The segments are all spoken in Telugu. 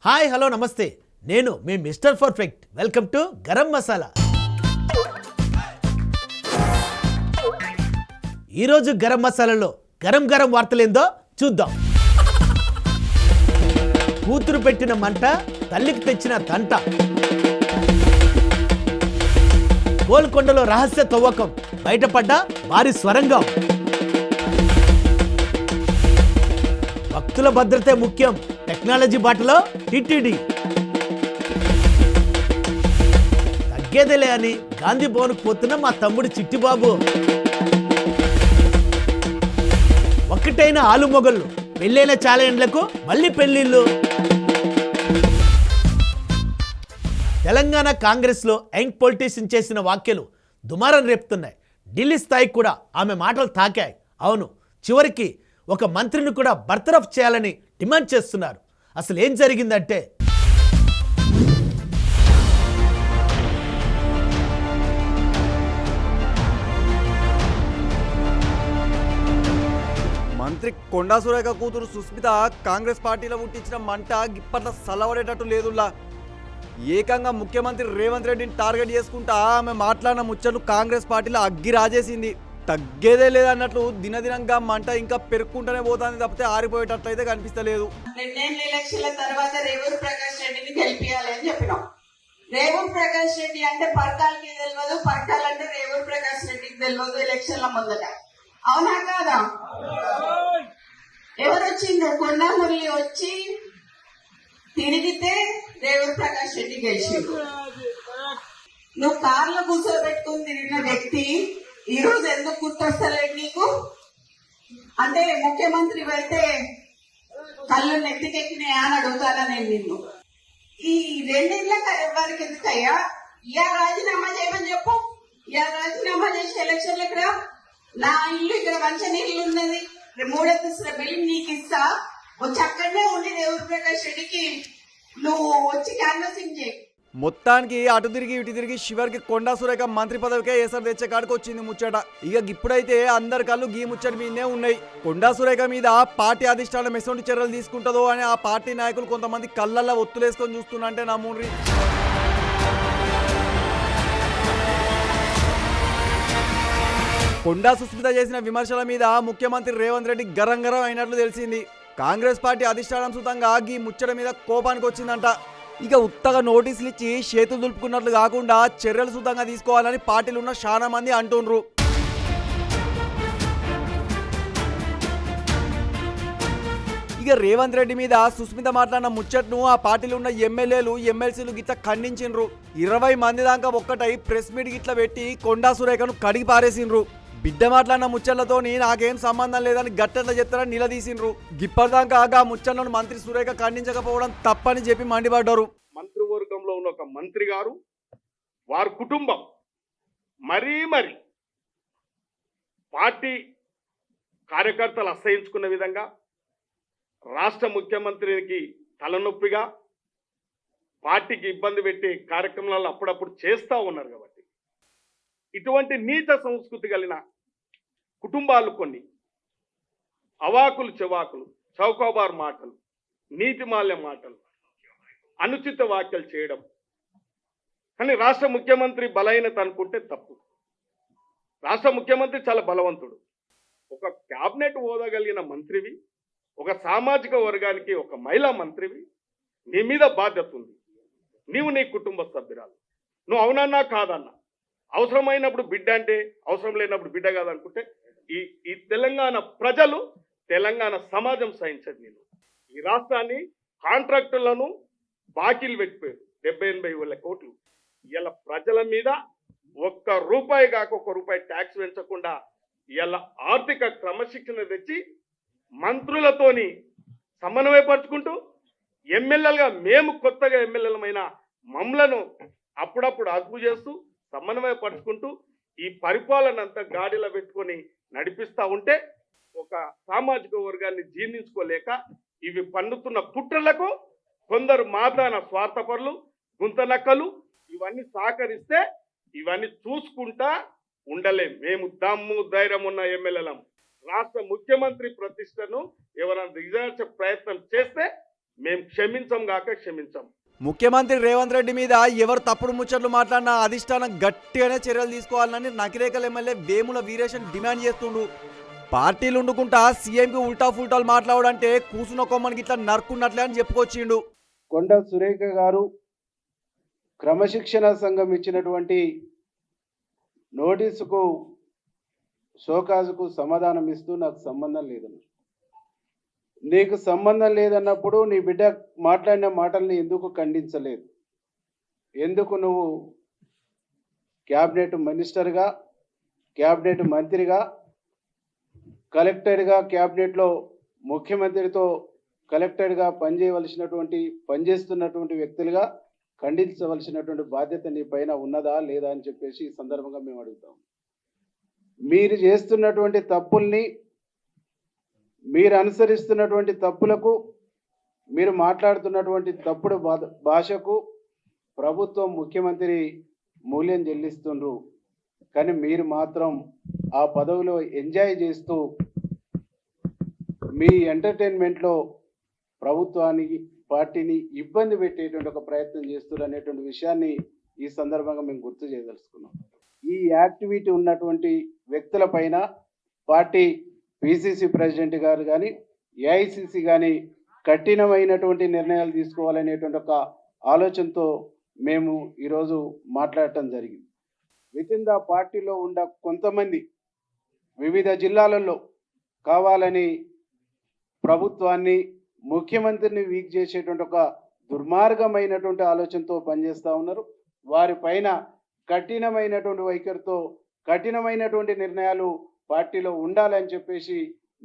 హాయ్ హలో నమస్తే, నేను మీ Mister Perfect. Welcome to Garam Masala. ఈరోజు గరం మసాలాలో గరం గరం వార్తలేందో చూద్దాం. కూతురు పెట్టిన మంట, తల్లికి తెచ్చిన తంట. గోల్కొండలో రహస్య తవ్వకం, బయటపడ్డ భారీ స్వరంగం. భక్తుల భద్రతే ముఖ్యం, టెక్నాలజీ బాటలో టిటిడి. తగ్గేదేలే అని గాంధీ భవన్కు పోతున్న మా తమ్ముడు చిట్టిబాబు. ఒక్కటైన ఆలు మొగళ్ళు, పెళ్ళైన చాలా ఎండ్లకు మళ్ళీ పెళ్లిళ్ళు. తెలంగాణ కాంగ్రెస్లో యంగ్ పొలిటీషియన్ చేసిన వ్యాఖ్యలు దుమారం రేపుతున్నాయి. ఢిల్లీ స్థాయికి కూడా ఆమె మాటలు తాకాయి. అవును, చివరికి ఒక మంత్రిని కూడా బర్తరఫ్ చేయాలని డిమాండ్ చేస్తున్నారు. అసలు ఏం జరిగిందంటే, మంత్రి కొండా సురేఖ కూతురు సుస్మిత కాంగ్రెస్ పార్టీలో పుట్టించిన మంట ఇప్పట్లో సలవడేటట్టు లేదులా. ఏకంగా ముఖ్యమంత్రి రేవంత్ రెడ్డిని టార్గెట్ చేసుకుంటా ఆమె మాట్లాడిన ముచ్చట్లు కాంగ్రెస్ పార్టీలో అగ్గి రాజేసింది. తగ్గేదే లేదన్నట్లు దినదినంగా మంట ఇంకా పెరుక్కుంటూనే పోతుంది తప్పితే ఆరిపోయేటట్లయితే కనిపిస్తలేదు. 2 ఎలక్షన్ల తర్వాత రేవూరు ప్రకాష్ రెడ్డిని గెలిపియాలి అని చెప్పినాం. రేవూరు ప్రకాష్ రెడ్డి అంటే పర్కాలకి తెలియదు, పర్కాలంటే రేవూరు ప్రకాష్ రెడ్డికి తెలియదు. ఎలక్షన్ల ముందట అవునా కాదా? ఎవరు వచ్చిండ్రు? కొండా మురళి వచ్చి తిరిగితే రేవూరు ప్రకాష్ రెడ్డి గెలిచిండు. నువ్వు కార్లో కూర్చోబెట్టుకుని తిరిగిన వ్యక్తి ఈ రోజు ఎందుకు గుర్తొస్తలేదు నీకు? అంటే ముఖ్యమంత్రి అయితే కళ్ళు నెత్తికెక్కినాయా అని అడుగుతానా నేను నిన్ను. ఈ 2 ఏళ్ళ వారికి ఎందుకయ్యా? ఇయా రాజీనామా చేయమని చెప్పు. ఇయా రాజీనామా చేసి ఎలక్షన్లకు రా. నా ఇల్లు ఇక్కడ మంచినీళ్ళు ఉన్నది, 3 అంతస్తుల బిల్డింగ్ నీకు ఇస్తా. వచ్చి అక్కడనే ఉండి రేవూరు ప్రకాష్ రెడ్డికి నువ్వు వచ్చి క్యాన్వసింగ్ చేయి. మొత్తానికి అటు తిరిగి ఇటు తిరిగి చివరికి కొండా సురేఖ మంత్రి పదవికే ఏసరు తెచ్చే కాడికి వచ్చింది ముచ్చట. ఇక ఇప్పుడైతే అందరి కళ్ళు గీ ముచ్చట మీదనే ఉన్నాయి. కొండా సురేఖ మీద పార్టీ అధిష్టానం ఎటువంటి చర్యలు తీసుకుంటుందో అని ఆ పార్టీ నాయకులు కొంతమంది కళ్ళల్లో ఒత్తులేసుకొని చూస్తున్నంటే నమ్మూరి. కొండా సుస్మిత చేసిన విమర్శల మీద ముఖ్యమంత్రి రేవంత్ రెడ్డి గరం గరం అయినట్లు తెలిసింది. కాంగ్రెస్ పార్టీ అధిష్టానం సుతంగా ఈ ముచ్చట మీద కోపానికి వచ్చిందంట. ఇక ఉత్తగా నోటీసులు ఇచ్చి చేతులు దులుపుకున్నట్లు కాకుండా చర్యలు సుతంగా తీసుకోవాలని పార్టీలు ఉన్న చాలా మంది అంటుండ్రు. ఇక రేవంత్ రెడ్డి మీద సుస్మిత మాట్లాడిన ముచ్చట్ను ఆ పార్టీలో ఉన్న ఎమ్మెల్యేలు ఎమ్మెల్సీలు గిట్లా ఖండించిండ్రు. 20 మంది దాకా ఒక్కటై ప్రెస్ మీట్ గిట్లా పెట్టి కొండా సురేఖను కడిగి పారేసిండ్రు. బిడ్డ మాట్లాడిన ముచ్చట్లతోని నాకేం సంబంధం లేదని గట్టెట్లా చెప్తారని నిలదీసిండ్రు. గిప్పటిదాకా ముచ్చట్లను మంత్రి సురేఖ ఖండించకపోవడం తప్పని చెప్పి మండిపడ్డారు. మంత్రివర్గంలో ఉన్న ఒక మంత్రి గారు, వారి కుటుంబం మరీ పార్టీ కార్యకర్తలు అసహించుకున్న విధంగా రాష్ట్ర ముఖ్యమంత్రికి తలనొప్పిగా పార్టీకి ఇబ్బంది పెట్టే కార్యక్రమాలను అప్పుడప్పుడు చేస్తూ ఉన్నారు. కాబట్టి ఇటువంటి నీచ సంస్కృతి కలిగిన కుటుంబాలు కొన్ని అవాకులు చెవాకులు, చౌకబార్ మాటలు, నీతిమాల్య మాటలు, అనుచిత వ్యాఖ్యలు చేయడం. కానీ రాష్ట్ర ముఖ్యమంత్రి బలహీనత అనుకుంటే తప్పు. రాష్ట్ర ముఖ్యమంత్రి చాలా బలవంతుడు. ఒక క్యాబినెట్ హోదా కలిగిన మంత్రివి, ఒక సామాజిక వర్గానికి ఒక మహిళా మంత్రివి, నీ మీద బాధ్యత ఉంది. నీవు నీ కుటుంబ సభ్యురాలు, నువ్వు అవునన్నా కాదన్నా, అవసరమైనప్పుడు బిడ్డ అంటే అవసరం లేనప్పుడు బిడ్డ కాదనుకుంటే ఈ తెలంగాణ ప్రజలు, తెలంగాణ సమాజం సహించదు. నేను ఈ రాష్ట్రాన్ని కాంట్రాక్టులను బాకీలు పెట్టిపోయారు 70-80 వేల కోట్లు. ఇలా ప్రజల మీద ఒక్క రూపాయి కాక ఒక్క రూపాయి ట్యాక్స్ పెంచకుండా ఇలా ఆర్థిక క్రమశిక్షణ తెచ్చి మంత్రులతోని సమన్వయపరుచుకుంటూ ఎమ్మెల్యేలుగా మేము కొత్తగా ఎమ్మెల్యేలమైన మమ్మలను అప్పుడప్పుడు అదుపు చేస్తూ సమన్వయపరుచుకుంటూ ఈ పరిపాలన అంతా గాడిలో పెట్టుకొని నడిపిస్తూ ఉంటే ఒక సామాజిక వర్గాన్ని జీర్ణించుకోలేక ఇవి పన్నుతున్న కుట్రలకు కొందరు మాదాన స్వార్థపరులు, గుంతనక్కలు ఇవన్నీ సహకరిస్తే ఇవన్నీ చూసుకుంటా ఉండలేం. మేము దమ్ము ధైర్యం ఉన్న ఎమ్మెల్యేలం. రాష్ట్ర ముఖ్యమంత్రి ప్రతిష్టను ఎవరైనా దిగజార్చే ప్రయత్నం చేస్తే మేము క్షమించం గాక క్షమించం. ముఖ్యమంత్రి రేవంత్ రెడ్డి మీద ఎవరు తప్పుడు ముచ్చట్లు మాట్లాడినా అధిష్టానం గట్టిగానే చర్యలు తీసుకోవాలని నకిరేకల్ ఎమ్మెల్యే వేముల వీరేశన్ డిమాండ్ చేస్తుండు. పార్టీలు ఉండుకుంటా సీఎంకి ఉల్టా ఫుల్టాలు మాట్లాడాలంటే కూసున్న కొమ్మనికి ఇట్లా నరుకున్నట్లే అని చెప్పుకొచ్చిండు. కొండ సురేఖ గారు క్రమశిక్షణ సంఘం ఇచ్చినటువంటి నోటీసుకు షోకాజుకు సమాధానం ఇస్తూ నాకు సంబంధం లేదన్నారు. నీకు సంబంధం లేదన్నప్పుడు నీ బిడ్డ మాట్లాడిన మాటల్ని ఎందుకు ఖండించలేదు? ఎందుకు నువ్వు క్యాబినెట్ మినిస్టర్గా, క్యాబినెట్ మంత్రిగా, కలెక్టర్గా, క్యాబినెట్లో ముఖ్యమంత్రితో కలెక్టర్గా పనిచేస్తున్నటువంటి వ్యక్తులుగా ఖండించవలసినటువంటి బాధ్యత నీ పైన ఉన్నదా లేదా అని చెప్పేసి ఈ సందర్భంగా మేము అడుగుతాం. మీరు చేస్తున్నటువంటి తప్పుల్ని, మీరు అనుసరిస్తున్నటువంటి తప్పులకు, మీరు మాట్లాడుతున్నటువంటి తప్పుడు భాషకు ప్రభుత్వం, ముఖ్యమంత్రి మూల్యం చెల్లిస్తుండ్రు. కానీ మీరు మాత్రం ఆ పదవిలో ఎంజాయ్ చేస్తూ మీ ఎంటర్టైన్మెంట్లో ప్రభుత్వానికి, పార్టీని ఇబ్బంది పెట్టేటువంటి ఒక ప్రయత్నం చేస్తున్నారు అనేటువంటి విషయాన్ని ఈ సందర్భంగా మేము గుర్తు చేయదలుచుకున్నాం. ఈ యాక్టివిటీ ఉన్నటువంటి వ్యక్తుల పైన పార్టీ పిసిసి ప్రెసిడెంట్ గారు కానీ, ఏఐసిసి కానీ కఠినమైనటువంటి నిర్ణయాలు తీసుకోవాలనేటువంటి ఒక ఆలోచనతో మేము ఈరోజు మాట్లాడటం జరిగింది. వితిన్ ద పార్టీలో ఉన్న కొంతమంది వివిధ జిల్లాలలో కావాలని ప్రభుత్వాన్ని, ముఖ్యమంత్రిని వీక్ చేసేటువంటి ఒక దుర్మార్గమైనటువంటి ఆలోచనతో పనిచేస్తూ ఉన్నారు. వారిపైన కఠినమైనటువంటి వైఖరితో కఠినమైనటువంటి నిర్ణయాలు పార్టీలో ఉండాలని చెప్పేసి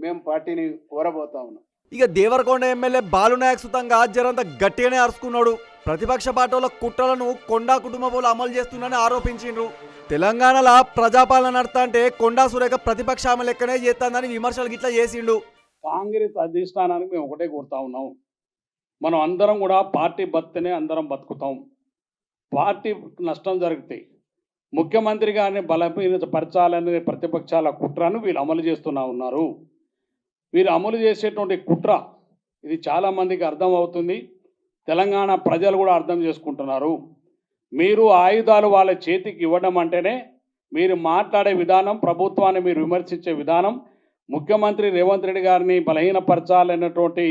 మేము పార్టీని కోరబోతా ఉన్నాం. ఇక దేవరకొండ ఎమ్మెల్యే బాలునాయక్ సుతంగా జరంత గట్టిగానే అరుచుకున్నాడు. ప్రతిపక్ష పార్టీల కుట్రలను కొండా కుటుంబం అమలు చేస్తుందని ఆరోపించిండ్రు. తెలంగాణలో ప్రజాపాలన నడతా అంటే కొండా సురేఖ ప్రతిపక్ష ఆమె లెక్కనే చేస్తుందని విమర్శలు గిట్లా చేసిండు. కాంగ్రెస్ అధిష్టానానికి మేము ఒకటే కోరుతా ఉన్నాం, మనం అందరం కూడా పార్టీ బతినే అందరం బతుకుతాం. పార్టీ నష్టం జరిగితే ముఖ్యమంత్రి గారిని బలపరచాలనే ప్రతిపక్షాల కుట్రను వీళ్ళు అమలు చేస్తున్నా ఉన్నారు. వీరు అమలు చేసేటువంటి కుట్ర ఇది చాలామందికి అర్థం అవుతుంది. తెలంగాణ ప్రజలు కూడా అర్థం చేసుకుంటున్నారు. మీరు ఆయుధాలు వాళ్ళ చేతికి ఇవ్వడం అంటేనే మీరు మాట్లాడే విధానం, ప్రభుత్వాన్ని మీరు విమర్శించే విధానం, ముఖ్యమంత్రి రేవంత్ రెడ్డి గారిని బలహీనపరచాలనేటువంటి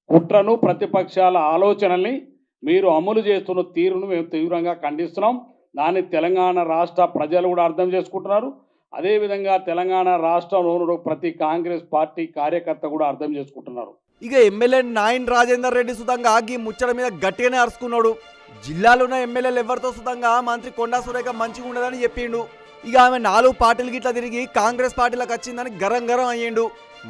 కుట్రను, ప్రతిపక్షాల ఆలోచనల్ని మీరు అమలు చేస్తున్న తీరును మేము తీవ్రంగా ఖండిస్తున్నాం. దాన్ని తెలంగాణ రాష్ట్ర ప్రజలు కూడా అర్థం చేసుకుంటున్నారు. అదేవిధంగా తెలంగాణ రాష్ట్రంలో ప్రతి కాంగ్రెస్ పార్టీ కార్యకర్త కూడా అర్థం చేసుకుంటున్నారు. ఇక ఎమ్మెల్యే నాయన్ రాజేందర్ రెడ్డి సుతంగా ఈ ముచ్చట మీద గట్టిగానే అరుచుకున్నాడు. జిల్లాలో ఉన్న ఎమ్మెల్యేలు ఎవరితో సుతంగా మంత్రి కొండా సురేఖ మంచిగా ఉండదని చెప్పిండు. ఇక ఆమె 4 పార్టీలు గిట్లా తిరిగి కాంగ్రెస్ పార్టీలకు వచ్చిందని గరం అయ్యిండు.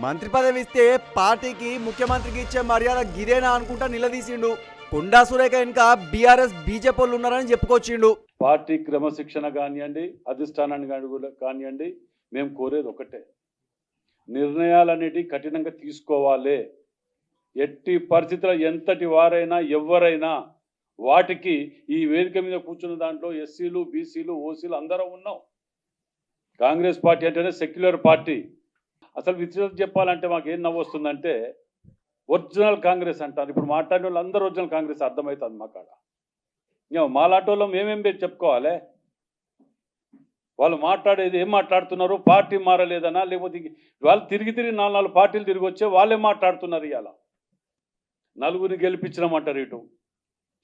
మంత్రి పదవి ఇస్తే పార్టీకి, ముఖ్యమంత్రికి ఇచ్చే మర్యాద గిదేనా అనుకుంటా నిలదీసిండు. కొండా సురేఖ ఇంకా బీఆర్ఎస్, బీజేపీ వాళ్ళు ఉన్నారని చెప్పుకొచ్చిండు. పార్టీ క్రమశిక్షణ కానివ్వండి, అధిష్టానాన్ని కానివ్వండి, మేము కోరేది ఒకటే, నిర్ణయాలన్నిటి కఠినంగా తీసుకోవాలి. ఎట్టి పరిస్థితుల్లో ఎంతటి వారైనా ఎవరైనా వాటికి ఈ వేదిక మీద కూర్చున్న దాంట్లో ఎస్సీలు, బీసీలు, ఓసీలు అందరం ఉన్నాం. కాంగ్రెస్ పార్టీ అంటేనే సెక్యులర్ పార్టీ. అసలు విషయం చెప్పాలంటే మాకు ఏం నవ్వు వస్తుందంటే ఒరిజినల్ కాంగ్రెస్ అంటారు. ఇప్పుడు మాట్లాడిన వాళ్ళు అందరూ ఒరిజినల్ కాంగ్రెస్ అర్థమవుతుంది మా కాడ. మాలాంటి వాళ్ళు మేమేం పేరు చెప్పుకోవాలి? వాళ్ళు మాట్లాడేది ఏం మాట్లాడుతున్నారు? పార్టీ మారలేదనా, లేకపోతే వాళ్ళు తిరిగి 4 పార్టీలు తిరిగి వచ్చే వాళ్ళే మాట్లాడుతున్నారు. ఇవాళ నలుగురిని గెలిపించినామంటారు. ఇటు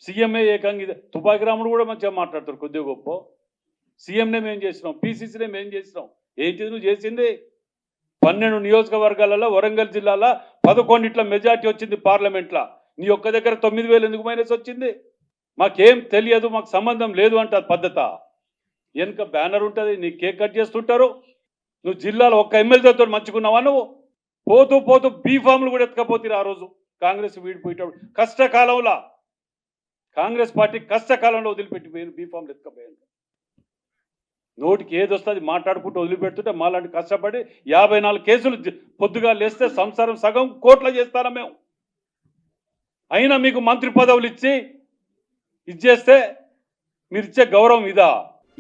సీఎంఏ ఏకంగా తుపాకి రాముడు కూడా మంచిగా మాట్లాడతారు కొద్దిగా గొప్ప. సీఎంనే మేము చేసినాం, పీసీసీనే మేము చేసినాం. ఏంటిది నువ్వు చేసింది? 12 నియోజకవర్గాలలో వరంగల్ జిల్లాలో 11 మెజార్టీ వచ్చింది పార్లమెంట్లో. నీ ఒక్క దగ్గర 9,000 ఎందుకు మైనస్ వచ్చింది? మాకేం తెలియదు, మాకు సంబంధం లేదు అంటే అది పద్ధత? వెనుక బ్యానర్ ఉంటుంది, నీ కేక్ కట్ చేస్తుంటారు. నువ్వు జిల్లాలో ఒక్క ఎమ్మెల్యేతో మంచుకున్నావా? నువ్వు పోతూ పోతూ బీఫామ్లు కూడా ఎత్తుకపోతే ఆ రోజు కాంగ్రెస్ వీడిపోయేటప్పుడు కష్టకాలంలో, కాంగ్రెస్ పార్టీ కష్టకాలంలో వదిలిపెట్టిపోయాను, బీఫామ్లు ఎత్తుకపోయాను. నోటికి ఏది వస్తుంది మాట్లాడుకుంటూ వదిలిపెడుతుంటే మాలాంటి కష్టపడి 54 కేసులు పొద్దుగా లేస్తే సంసారం సగం కోట్ల చేస్తారా మేము? అయినా మీకు మంత్రి పదవులు ఇచ్చి ఇచ్చేస్తే మీరు ఇచ్చే గౌరవం ఇదా?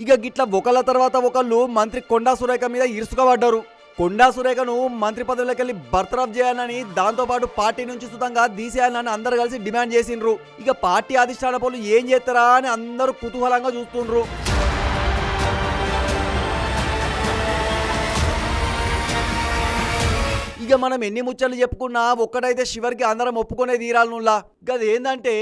ఇక గిట్ల ఒకళ్ళ తర్వాత ఒకళ్ళు మంత్రి కొండా సురేఖ మీద ఇరుసుకబడ్డారు. కొండా సురేఖను మంత్రి పదవిలోకి వెళ్ళి బర్తరఫ్ చేయాలని, దాంతోపాటు పార్టీ నుంచి సుతంగా తీసేయాలని అందరు కలిసి డిమాండ్ చేసిండ్రు. ఇక పార్టీ అధిష్టాన పనులు ఏం చేస్తారా అని అందరూ కుతూహలంగా చూస్తుండ్రు. ఇక మనం ఎన్ని ముచ్చట్లు చెప్పుకున్నా ఒక్కటైతే చివరికి అందరం ఒప్పుకునే తీరాలనుల్లా. గది ఏంటంటే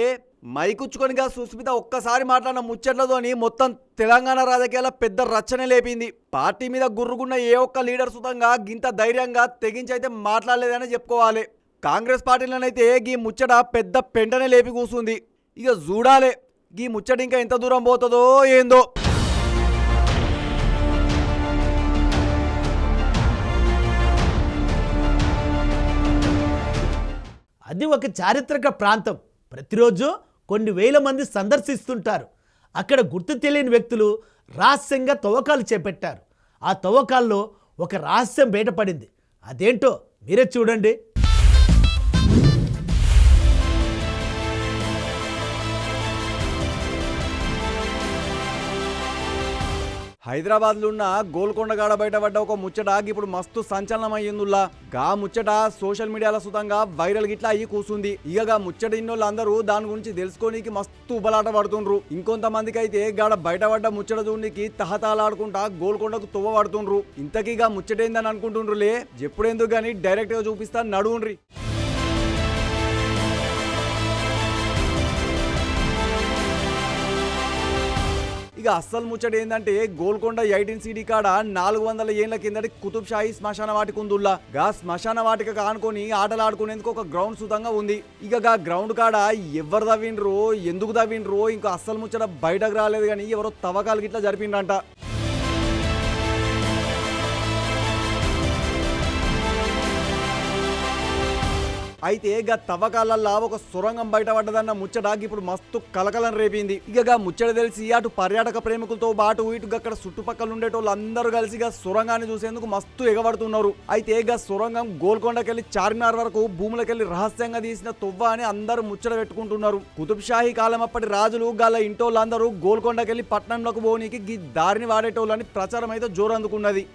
మైకుచ్చుకొనిగా సుస్మిత ఒక్కసారి మాట్లాడిన ముచ్చట్లతోని మొత్తం తెలంగాణ రాజకీయాల పెద్ద రచ్చనే లేపింది. పార్టీ మీద గుర్రుగున్న ఏ ఒక్క లీడర్ సుతంగా గింత ధైర్యంగా తెగించైతే మాట్లాడలేదని చెప్పుకోవాలి. కాంగ్రెస్ పార్టీలోనైతే గీ ముచ్చట పెద్ద పెంటనే లేపి కూసుంది. ఇక చూడాలే గీ ముచ్చట ఇంకా ఎంత దూరం పోతుందో ఏందో. అది ఒక చారిత్రక ప్రాంతం. ప్రతిరోజు కొన్ని వేల మంది సందర్శిస్తుంటారు. అక్కడ గుర్తు తెలియని వ్యక్తులు రహస్యంగా తవ్వకాలు చేపట్టారు. ఆ తవ్వకాల్లో ఒక రహస్యం బయటపడింది. అదేంటో మీరే చూడండి. హైదరాబాద్లో ఉన్న గోల్కొండ గాడ బయటపడ్డ ఒక ముచ్చట ఇప్పుడు మస్తు సంచలనం అయ్యిందుల్లా. గా ముచ్చట సోషల్ మీడియాలో సుతంగా వైరల్ గిట్లా అయ్యి కూసుంది. ఇక ముచ్చట ఇన్నోళ్ళు అందరూ దాని గురించి తెలుసుకోనికి మస్తు ఉబలాట పడుతుండ్రు. ఇంకొంతమందికి అయితే గాడ బయటపడ్డ ముచ్చట చూడనికి తహతాలాడుకుంటా గోల్కొండకు తువ్వ పడుతుండ్రు. ఇంతకీగా ముచ్చటేందని అనుకుంటుండ్రులే. ఎప్పుడెందుకు గానీ డైరెక్ట్ గా చూపిస్తా నడువుండ్రి. ఇక అస్సలు ముచ్చట ఏంటంటే గోల్కొండ 18 సిటీ కాడ 400 ఏళ్ల కిందటి కుతుబ్ షాహీ శ్మశాన వాటిక ఉందిలా. గా శ్మశాన వాటిక కానుకొని ఆటలు ఆడుకునేందుకు ఒక గ్రౌండ్ సుతంగా ఉంది. ఇక గా గ్రౌండ్ కాడ ఎవరు తవ్విండ్రో, ఎందుకు తవ్విండ్రో ఇంకా అస్సలు ముచ్చట బయటకు రాలేదు. కానీ ఎవరో తవ్వకాలు గిట్లా జరిపిండ్రంట. అయితే గా తవ్వకాలల్లా ఒక సొరంగం బయటపడ్డదన్న ముచ్చట ఇప్పుడు మస్తు కలకలం రేపింది. ఇక ముచ్చట తెలిసి అటు పర్యాటక ప్రేమికులతో పాటు ఇటు అక్కడ చుట్టుపక్కల ఉండేటోళ్ళు అందరూ కలిసి గా సొరంగాన్ని చూసేందుకు మస్తు ఎగబడుతున్నారు. అయితే గా సొరంగం గోల్కొండకెళ్లి చార్మినార్ వరకు భూములకెళ్లి రహస్యంగా తీసిన తొవ్వ అని అందరూ ముచ్చట పెట్టుకుంటున్నారు. కుతుబ్ షాహీ కాలం అప్పటి రాజులు గాల ఇంటోళ్ళందరూ గోల్కొండకెళ్లి పట్టణంలోకి పోనీకి గీ దారిని వాడేటోళ్ళని ప్రచారం అయితే జోరందుకున్నది.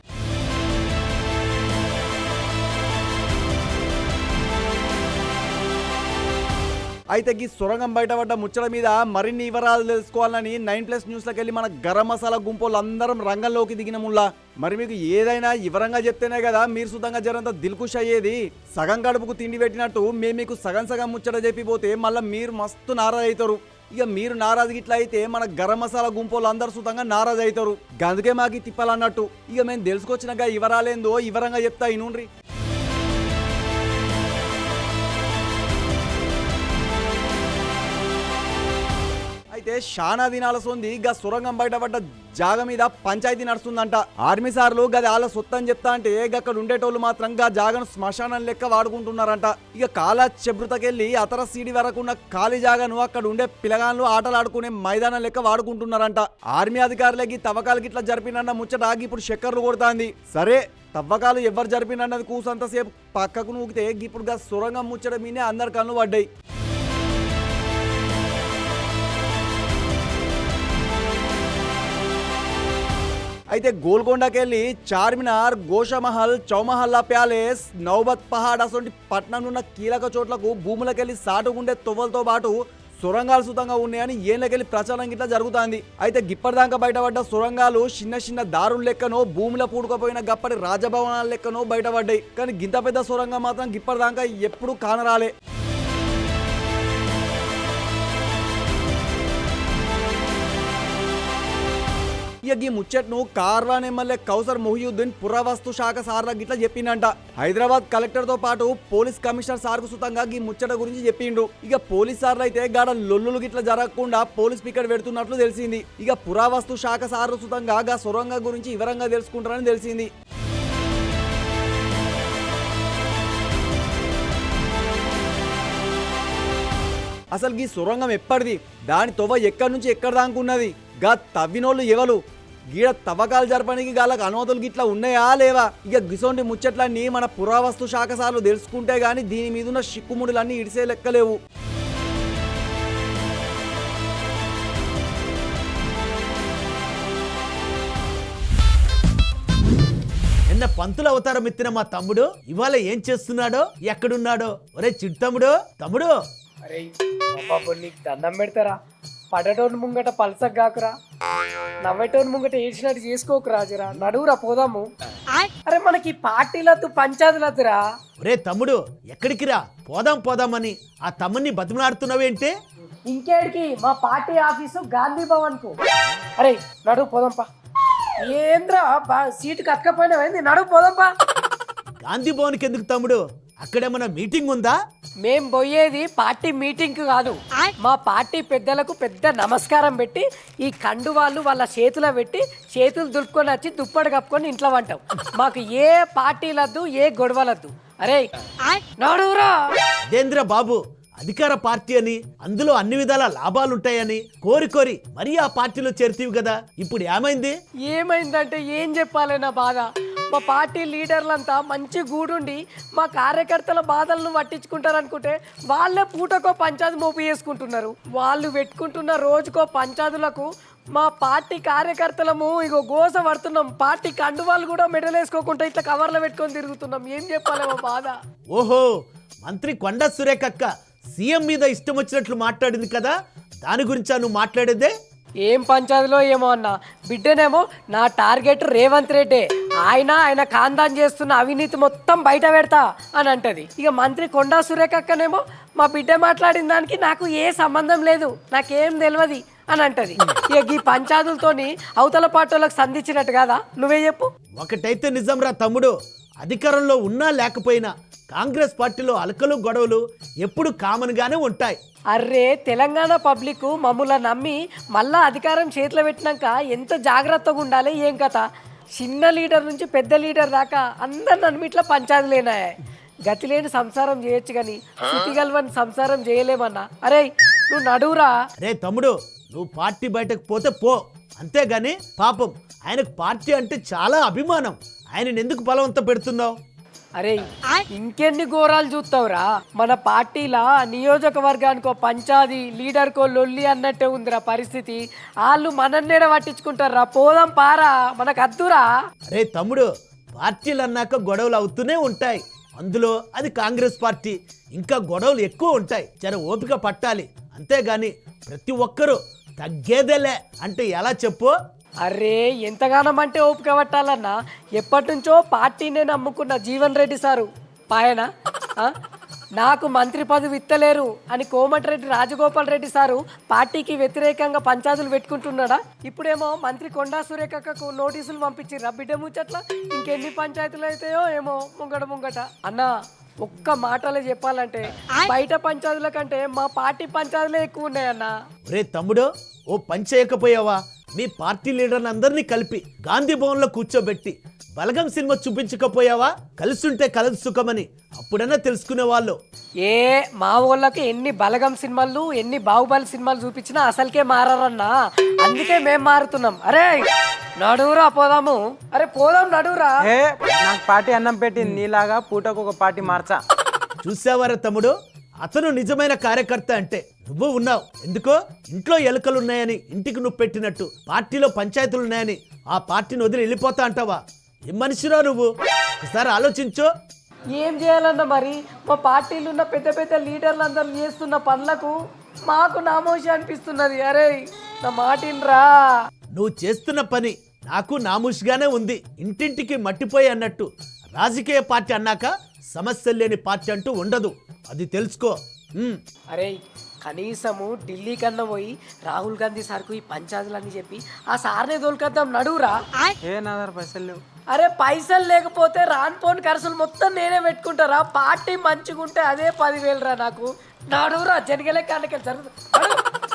అయితే ఈ సొరంగం బయటపడ్డ ముచ్చట మీద మరిన్ని వివరాలు తెలుసుకోవాలని 9+ న్యూస్లోకి వెళ్ళి మన గరం మసాలా గుంపోళ్ళు అందరం రంగంలోకి దిగినముల్లా. మరి మీకు ఏదైనా వివరంగా చెప్తేనే కదా మీరు సుతంగా జరంత దిల్కుష్ అయ్యేది. సగం గడుపుకు తిండి పెట్టినట్టు మేము మీకు సగం సగం ముచ్చట చెప్పిపోతే మళ్ళీ మీరు మస్తు నారాజ్ అవుతారు. ఇక మీరు నారాజు గిట్లా అయితే మన గరం మసాలా గుంపోళ్ళు అందరు సుతంగా నారాజు అవుతారు. గందుకే మాకు తిప్పాలన్నట్టు. ఇక మేము తెలుసుకొచ్చినాక వివరాలేందో వివరంగా చెప్తా ఇనుండ్రి. అయితే శానా దినాల సొంది గా సొరంగం బయటపడ్డ జాగ మీద పంచాయతీ నడుస్తుందంట. ఆర్మీ సార్లు గది వాళ్ళ సొత్తు అని చెప్తా అంటే అక్కడ ఉండేటోళ్ళు మాత్రం గా జాగను శ్మశానం లెక్క వాడుకుంటున్నారంట. ఇక కాలా చెబ్రుతకెళ్ళి అతర సీడి వరకు ఉన్న ఖాళీ జాగను అక్కడ ఉండే పిల్లగాళ్ళు ఆటలు ఆడుకునే మైదానం లెక్క వాడుకుంటున్నారంట. ఆర్మీ అధికారులకి తవ్వకాలకి ఇట్లా జరిపినన్న ముచ్చట ఇప్పుడు చక్కర్లు కొడుతుంది. సరే తవ్వకాలు ఎవరు జరిపినన్నది కూసంతసేపు పక్కకు నూకితే ఇప్పుడు గా సొరంగం ముచ్చట మీనే అందరు కన్ను పడ్డాయి. అయితే గోల్కొండకెళ్ళి చార్మినార్, గోషమహల్, చౌమహల్లా ప్యాలెస్, నౌబత్ పహాడ్ అసొంటి పట్నం ఉన్న కీలక చోట్లకు భూములకెళ్ళి సాటుగుండే తొవ్వలతో పాటు సొరంగాలు సుతంగా ఉన్నాయని ఏళ్ళకెళ్ళి ప్రచారం గిట్లా జరుగుతుంది. అయితే గిప్పటిదాకా బయటపడ్డ సొరంగాలు చిన్న చిన్న దారుల లెక్కనో భూముల పూడుకపోయిన గప్పటి రాజభవనాల లెక్కనో బయటపడ్డాయి. కానీ గింత పెద్ద సొరంగం మాత్రం గిప్పటిదాకా ఎప్పుడూ కానరాలే. ఇక ఈ ముచ్చట్ను కార్వాన్ ఎమ్మెల్యే కౌసర్ మొహియుద్దీన్ పురావస్తు శాఖ సార్ల గిట్లా చెప్పిండంట. హైదరాబాద్ కలెక్టర్ తో పాటు పోలీస్ కమిషనర్ సార్కు సుతంగా ఈ ముచ్చట గురించి చెప్పిండు. ఇక పోలీస్ సార్లు అయితే గాడ లొల్లులు గిట్లా జరగకుండా పోలీస్ పికెట్ పెడుతున్నట్లు తెలిసింది. ఇక పురావస్తు శాఖ సార్లు సుతంగా గా సొరంగం గురించి వివరంగా తెలుసుకుంటారని తెలిసింది. అసలు ఈ సొరంగం ఎప్పటిది, దాని తొవ్వ ఎక్కడి నుంచి ఎక్కడ దాకున్నది, గా తవ్వినోళ్ళు ఎవరు, గీడ తవ్వకాలు జరపడానికి గాలకు అనుమతులు గిట్లా ఉన్నాయా లేవా, ఇక గిసోంటి ముచ్చట్లన్నీ మన పురావస్తు శాఖ సార్లు తెలుసుకుంటే గానీ దీని మీద ఉన్న చిక్కుముడులన్నీ ఇడిసే లెక్కలేవు. నిన్న నిన్న పంతుల అవతారం ఎత్తిన మా తమ్ముడు ఇవాళ ఏం చేస్తున్నాడో ఎక్కడున్నాడో. ఒరే చిట్టు తమ్ముడు, తమ్ముడు అరే బాబు నీకు దండం పెడతారా? పడటోని ముంగట పలసకు కాకురా, నవ్వేటోని ముంగట ఏడ్చినట్టు చేసుకోకురా, జరా నడువురా పోదాము. అరే మనకి పార్టీలద్దు పంచాయతీలద్దురా. ఒరే తమ్ముడు ఎక్కడికి రా, పోదాం పోదామని ఆ తమ్ముని బతిమలాడుతున్నావేంటి? ఇంకేడికి? మా పార్టీ ఆఫీసు గాంధీ భవన్ కు. అరే నడువు పోదాంపా. ఏంద్రా సీటు కట్టకపోయినావేంది? నడువు పోదాంపా. గాంధీ భవన్కి ఎందుకు తమ్ముడు? అక్కడేమన్నా మీటింగ్ ఉందా? మేం పోయేది పార్టీ మీటింగ్ కు కాదు, మా పార్టీ పెద్దలకు పెద్ద నమస్కారం పెట్టి ఈ కండువాళ్ళు వాళ్ళ చేతుల పెట్టి చేతులు దులుపుకొని వచ్చి దుప్పటి కప్పుకొని ఇంట్లో వంటాం. మాకు ఏ పార్టీలద్దు, ఏ గొడవలద్దు. అరే నడువురా. దేంద్ర బాబు, అధికార పార్టీ అని అందులో అన్ని విధాల లాభాలుంటాయని కోరి కోరి మరీ ఆ పార్టీలో చేరుతీవి కదా, ఇప్పుడు ఏమైంది? ఏమైందంటే ఏం చెప్పాలి నా బాధ. మా పార్టీ లీడర్లంతా మంచి గూడుండి మా కార్యకర్తల బాధలను పట్టించుకుంటారు అనుకుంటే వాళ్ళే పూటకో పంచాయతీ మోపు చేసుకుంటున్నారు. వాళ్ళు పెట్టుకుంటున్న రోజుకో పంచాయతీలకు మా పార్టీ కార్యకర్తలము ఇగో గోస పడుతున్నాం. పార్టీ కండువాళ్ళు కూడా మెడల్ వేసుకోకుండా ఇట్లా కవర్లో పెట్టుకొని తిరుగుతున్నాం. ఏం చెప్పాలి మా బాధ. ఓహో, మంత్రి కొండా సురేఖక్క సీఎం మీద ఇష్టం వచ్చినట్లు మాట్లాడింది కదా, దాని గురించా నువ్వు మాట్లాడేదే? ఏం పంచాయతీలో ఏమో అన్న, బిడ్డనేమో నా టార్గెట్ రేవంత్ రెడ్డి, ఆయన ఖాందాన్ చేస్తున్న అవినీతి మొత్తం బయట పెడతా అని అంటది. ఇక మంత్రి కొండా సురేఖక్కనేమో మా బిడ్డ మాట్లాడిన దానికి నాకు ఏ సంబంధం లేదు, నాకేం తెలియదు అని అంటది. ఇక ఈ పంచాయతీలతోని అవతల పార్టీలకు సంధించినట్టు కదా, నువ్వే చెప్పు. ఒకటైతే నిజం రా తమ్ముడు, అధికారంలో ఉన్నా లేకపోయినా కాంగ్రెస్ పార్టీలో అలకలు గొడవలు ఎప్పుడు కామన్ గానే ఉంటాయి. అర్రే తెలంగాణ పబ్లిక్ మమ్మల్ని నమ్మి మళ్ళా అధికారం చేతిలో పెట్టినాక ఎంత జాగ్రత్తగా ఉండాలి ఏం కథ. చిన్న లీడర్ నుంచి పెద్ద లీడర్ దాకా అందరు నన్ను ఇట్లా పంచాయతీలేనా. గతి లేని సంసారం చేయొచ్చు కానీ శృతిగల్వని సంసారం చేయలేమన్నా. అరే నువ్వు నడువురా. రే తమ్ముడు, నువ్వు పార్టీ బయటకు పోతే పో, అంతేగాని పాపం ఆయనకు పార్టీ అంటే చాలా అభిమానం, ఆయనను ఎందుకు బలవంతం పెడుతున్నావు? అరే ఇంకెన్ని ఘోరాలు చూస్తావురా. మన పార్టీలా నియోజకవర్గానికో పంచాది లీడర్కో లొల్లి అన్నట్టే ఉందిరా పరిస్థితి. వాళ్ళు మనన్నేడ పట్టించుకుంటారా, పోదాం పారా, మనకు అద్దురా. రే తమ్ముడు, పార్టీలు అన్నాక గొడవలు అవుతూనే ఉంటాయి, అందులో అది కాంగ్రెస్ పార్టీ, ఇంకా గొడవలు ఎక్కువ ఉంటాయి. జర ఓపిక పట్టాలి, అంతేగాని ప్రతి ఒక్కరూ తగ్గేదేలే అంటే ఎలా చెప్పు? అరే ఎంతగానం అంటే ఓపిక పట్టాలన్నా, ఎప్పటి నుంచో పార్టీనే నమ్ముకున్న జీవన్ రెడ్డి సారు పాయన నాకు మంత్రి పదవి ఇత్తలేరు అని కోమటిరెడ్డి రాజగోపాల్ రెడ్డి సారు పార్టీకి వ్యతిరేకంగా పంచాయతీలు పెట్టుకుంటున్నాడా. ఇప్పుడేమో మంత్రి కొండా సురేఖకు నోటీసులు పంపించిర్రా బిడ్డ ముచ్చట్ల. ఇంకెన్ని పంచాయతీలు అయితాయో ఏమో ముంగట. అన్నా ఒక్క మాటలో చెప్పాలంటే బయట పంచాయతీల కంటే మా పార్టీ పంచాయతీలే ఎక్కువ ఉన్నాయన్నా. రే తమ్ముడు, ఓ పని చేయకపోయావా? మీ పార్టీ లీడర్ని అందరినీ కలిపి గాంధీ భవన్లో కూర్చోబెట్టి బలగం సినిమా చూపించకపోయావా? కలిసుంటే కలదు సుఖమని అప్పుడైనా తెలుసుకునే వాళ్ళు. మా ఊళ్ళకి ఎన్ని బలగం సినిమాలు ఎన్ని బాహుబలి సినిమాలు చూపించినా అసలుకే మారన్నా, అందుకే మేం మారుతున్నాం. అరే నడువురా పోదాము. అరే పోదాం నడువురా. నాకు పార్టీ అన్నం పెట్టింది, నీలాగా పూటకు ఒక పార్టీ మార్చా. చూసావారా తమ్ముడు, అతను నిజమైన కార్యకర్త అంటే నువ్వు ఉన్నావు. ఎందుకో ఇంట్లో ఎలుకలున్నాయని ఇంటికి నువ్వు పెట్టినట్టు పార్టీలో పంచాయతీలున్నాయని ఆ పార్టీని వదిలి వెళ్ళిపోతా అంటావా? ఏం మనిషిరా నువ్వు, ఒకసారి ఆలోచించు. ఏం చేయాలన్నా మరి మా పార్టీలు ఉన్న పెద్ద పెద్ద లీడర్లు అందరూ చేస్తున్న పనులకు మాకు నామోషి అనిపిస్తున్నది. అరే నా మాటిన్రా. నువ్వు చేస్తున్న పని నాకు నామూషిగానే ఉంది, ఇంటింటికి మట్టిపోయి అన్నట్టు. రాజకీయ పార్టీ అన్నాక సమస్యలు లేని పార్టీ అంటూ ఉండదు, అది తెలుసుకో. అరే కనీసము ఢిల్లీ కన్నా పోయి రాహుల్ గాంధీ సార్కు ఈ పంచాయతీలని చెప్పి ఆ సార్నే తోలుకొద్దాం, నడువురా. పైసలు లేవు. అరే పైసలు లేకపోతే రానిపోని ఖర్చులు మొత్తం నేనే పెట్టుకుంటారా. పార్టీ మంచిగా ఉంటే అదే 10,000 రా నాకు. నడువురా, జనగలే కాళ్ళకి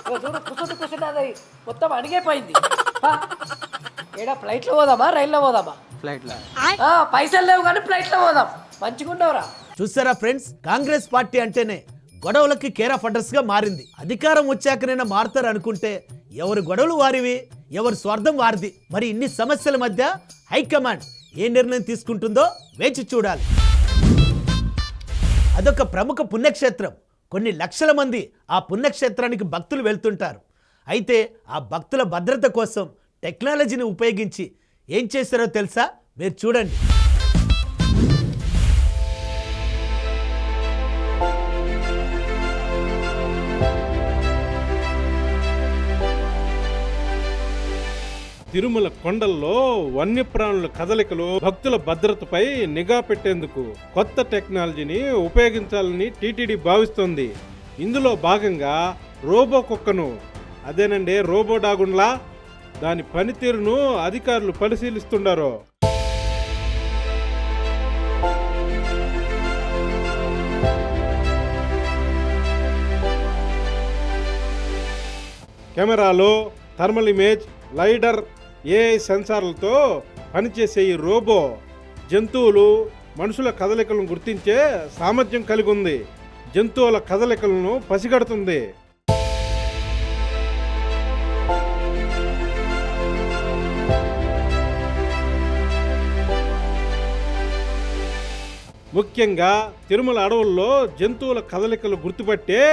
కూర్చున్నది మొత్తం అడిగిపోయింది. ఏడా ఫ్లైట్లో పోదామా రైల్లో పోదామా? ఫ్లైట్లో. పైసలు లేవు కానీ ఫ్లైట్లో పోదాం, మంచిగా ఉండవురా. చూసారా ఫ్రెండ్స్, కాంగ్రెస్ పార్టీ అంటేనే గొడవలకి కేర్ ఆఫ్ అడ్రస్ గా మారింది. అధికారం వచ్చాకనైనా మారుతారు అనుకుంటే ఎవరి గొడవలు వారివి, ఎవరి స్వార్థం వారిది. మరి ఇన్ని సమస్యల మధ్య హైకమాండ్ ఏ నిర్ణయం తీసుకుంటుందో వేచి చూడాలి. అదొక ప్రముఖ పుణ్యక్షేత్రం, కొన్ని లక్షల మంది ఆ పుణ్యక్షేత్రానికి భక్తులు వెళ్తుంటారు. అయితే ఆ భక్తుల భద్రత కోసం టెక్నాలజీని ఉపయోగించి ఏం చేశారో తెలుసా? మీరు చూడండి. తిరుమల కొండల్లో వన్యప్రాణుల కదలికలు, భక్తుల భద్రతపై నిఘా పెట్టేందుకు కొత్త టెక్నాలజీని ఉపయోగించాలని టీటీడీ భావిస్తోంది. ఇందులో భాగంగా రోబో కుక్కను, అదేనండి రోబో డాగున్లా, దాని పనితీరును అధికారులు పరిశీలిస్తున్నారు. కెమెరాలో థర్మల్ ఇమేజ్, లైడర్, ఏఐ సెన్సార్లతో పనిచేసే ఈ రోబో జంతువులు, మనుషుల కదలికలను గుర్తించే సామర్థ్యం కలిగి ఉంది. జంతువుల కదలికలను పసిగడుతుంది. ముఖ్యంగా తిరుమల అడవుల్లో జంతువుల కదలికలు గుర్తుపట్టే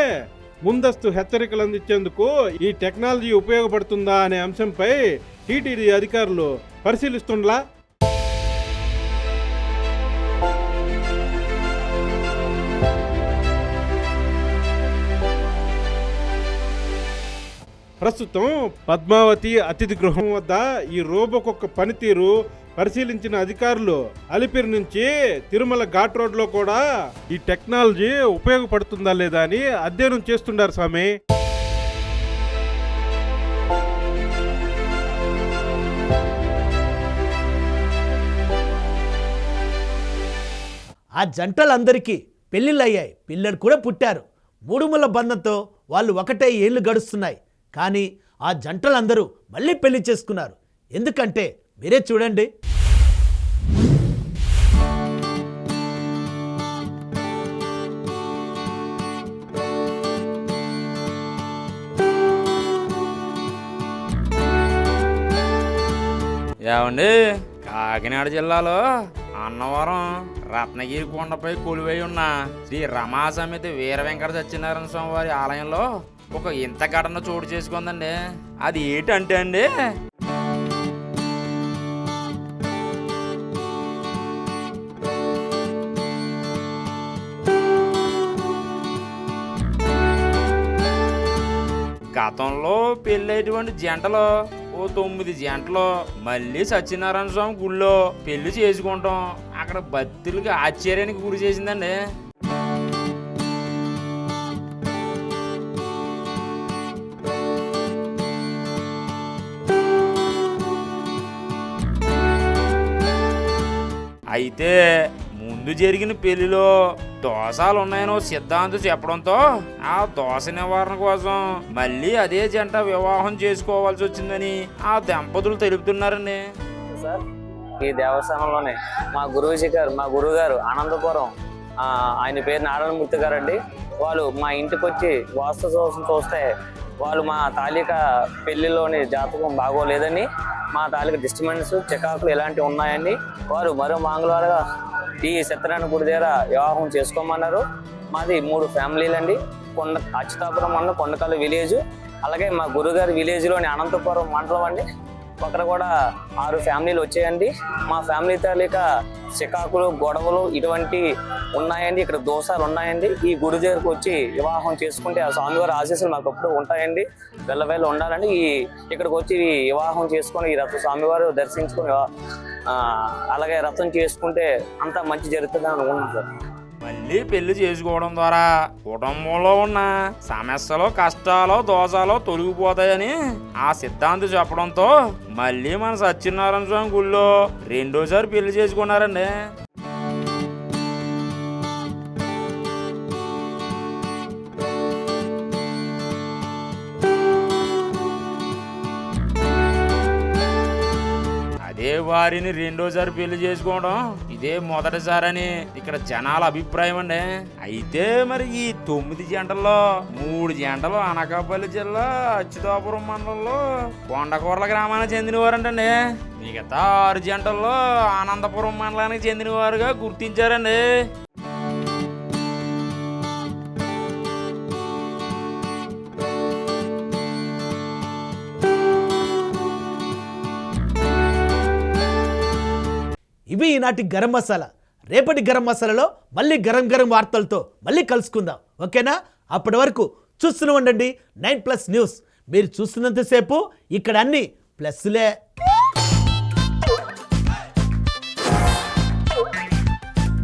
ముందస్తు హెచ్చరికలు అందించేందుకు ఈ టెక్నాలజీ ఉపయోగపడుతుందా అనే అంశంపై టీటీడీ అధికారులు పరిశీలిస్తుండలా. ప్రస్తుతం పద్మావతి అతిథి గృహం వద్ద ఈ రోబో కుక్క పనితీరు పరిశీలించిన అధికారులు అలిపిరి నుంచి తిరుమల ఘాట్ రోడ్ లో కూడా ఈ టెక్నాలజీ ఉపయోగపడుతుందా లేదా అని అధ్యయనం చేస్తుండారు స్వామి. ఆ జంటలందరికీ పెళ్ళిళ్ళయ్యాయి, పిల్లలు కూడా పుట్టారు. మూడుముల బంధంతో వాళ్ళు ఒకటే ఏళ్ళు గడుస్తున్నాయి. కానీ ఆ జంటలందరూ మళ్ళీ పెళ్లి చేసుకున్నారు. ఎందుకంటే మీరే చూడండి. ఏమండి, కాకినాడ జిల్లాలో అన్నవరం రత్నగిరి కొండపై కొలువై ఉన్న శ్రీ రమా సమేత వీర వెంకట సత్యనారాయణ స్వామి వారి ఆలయంలో ఒక ఇంత ఘటన చోటు చేసుకుందండి. అది ఏంటంటే అండి, గతంలో పెళ్ళైనటువంటి జంటలో 9 జంటలు మళ్ళీ సత్యనారాయణ స్వామి గుళ్ళో పెళ్లి చేసుకుంటాం అక్కడ భక్తులకి ఆశ్చర్యానికి గురి చేసిందండి. అయితే ముందు జరిగిన పెళ్లిలో దోషాలు ఉన్నాయనో సిద్ధాంతం చెప్పడంతో ఆ దోష నివారణ కోసం మళ్ళీ అదే జంట వివాహం చేసుకోవాల్సి వచ్చిందని ఆ దంపతులు తెలుపుతున్నారండి. సార్, ఈ దేవస్థానంలోనే మా గురువు గారు అనంతపురం, ఆయన పేరు నారాయణమూర్తి గారు అండి. వాళ్ళు మా ఇంటికి వచ్చి వాస్తు చూస్తే వాళ్ళు మా తాలూక పెళ్లిలోని జాతకం బాగోలేదని, మా తాలూకా డిస్టర్బెన్స్, చికాకులు ఇలాంటివి ఉన్నాయని వారు మరో మంగళవారంగా ఈ సత్యనారాయణ గుడి దగ్గర వివాహం చేసుకోమన్నారు. మాది 3 ఫ్యామిలీలు అండి. అచ్యుతాపురం మండలం కొండకల్లు విలేజ్, అలాగే మా గురుగారి విలేజ్లోని అనంతపురం మండలం అండి. అక్కడ కూడా 6 ఫ్యామిలీలు వచ్చాయండి. మా ఫ్యామిలీ తాలూకా చికాకులు, గొడవలు ఇటువంటి ఉన్నాయండి. ఇక్కడ దోషాలు ఉన్నాయండి. ఈ గుడి దగ్గరకు వచ్చి వివాహం చేసుకుంటే ఆ స్వామివారి ఆశీస్సులు మాకు ఎప్పుడు ఉంటాయండి. వెళ్ళ ఉండాలండి. ఇక్కడికి వచ్చి వివాహం చేసుకొని ఈ రథ స్వామివారు దర్శించుకొని అలాగే రథం చేసుకుంటే అంతా మంచి జరుగుతుంది అని అనుకున్నాం సార్. మళ్ళీ పెళ్లి చేసుకోవడం ద్వారా కుటుంబంలో ఉన్న సమస్యలు, కష్టాలు, దోషాలు తొలగిపోతాయని ఆ సిద్ధాంతం చెప్పడంతో మళ్ళీ మన సత్యనారాయణ స్వామి గుళ్ళో రెండోసారి పెళ్లి చేసుకున్నారండి. అదే వారిని రెండోసారి పెళ్లి చేసుకోవడం ఇదే మొదటిసారని ఇక్కడ జనాల అభిప్రాయం అండి. అయితే మరి ఈ 9 జంటల్లో 3 జంటలు అనకాపల్లి జిల్లా అచ్యుతాపురం మండలంలో కొండకూరల గ్రామానికి చెందినవారంటండి. మిగతా 6 జంటల్లో అనంతపురం మండలానికి చెందినవారుగా గుర్తించారండి. ఇవి ఈనాటి గరం మసాలా. రేపటి గరం మసాలాలో మళ్ళీ గరం వార్తలతో మళ్ళీ కలుసుకుందాం. ఓకేనా? అప్పటి వరకు చూస్తూనే ఉండండి 9+ న్యూస్. మీరు చూస్తున్నంతసేపు ఇక్కడ అన్ని ప్లస్లే.